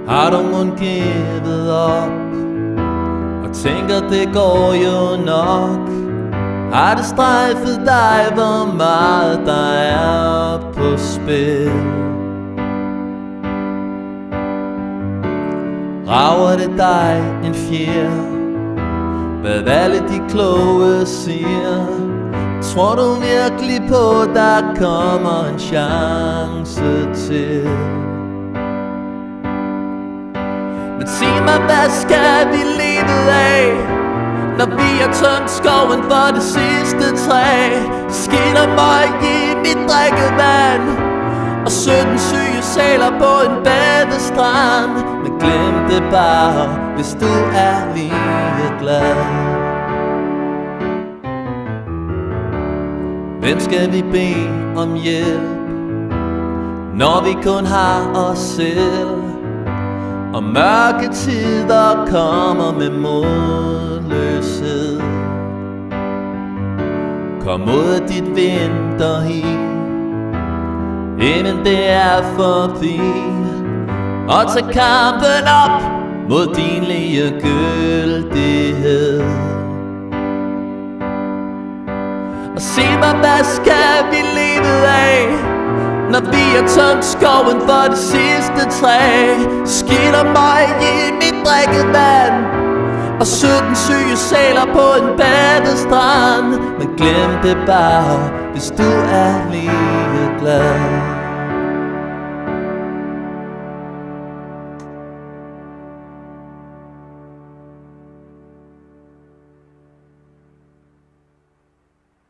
Har du mon givet op og tænker det går jo nok? Har det strejfet dig hvor meget der er på spil? Rager det dig en fjer, hvad alle de kloge siger? Tror du virkelig på der kommer en chance til? Men sig mig, hvad skal vi leve af, når vi har tømt skoven for det sidste træ? Skiller mig i mit drikkevand og 17 syge sæler på en badestrand. Men glem det bare, hvis du er lige glad. Hvem skal vi bede om hjælp, når vi kun har os selv? Og mørke tider kommer med modløshed. Kom ud af dit vinterhi, inden det er forbi, og tag kampen op mod din ligegyldighed. Og sig mig, hvad skal vi leve af, når vi har tømt skoven for det sidste træ? Skiller mig i mit drikkevand og 17 syge sæler på en badestrand. Men glem det bare, hvis du er lige glad.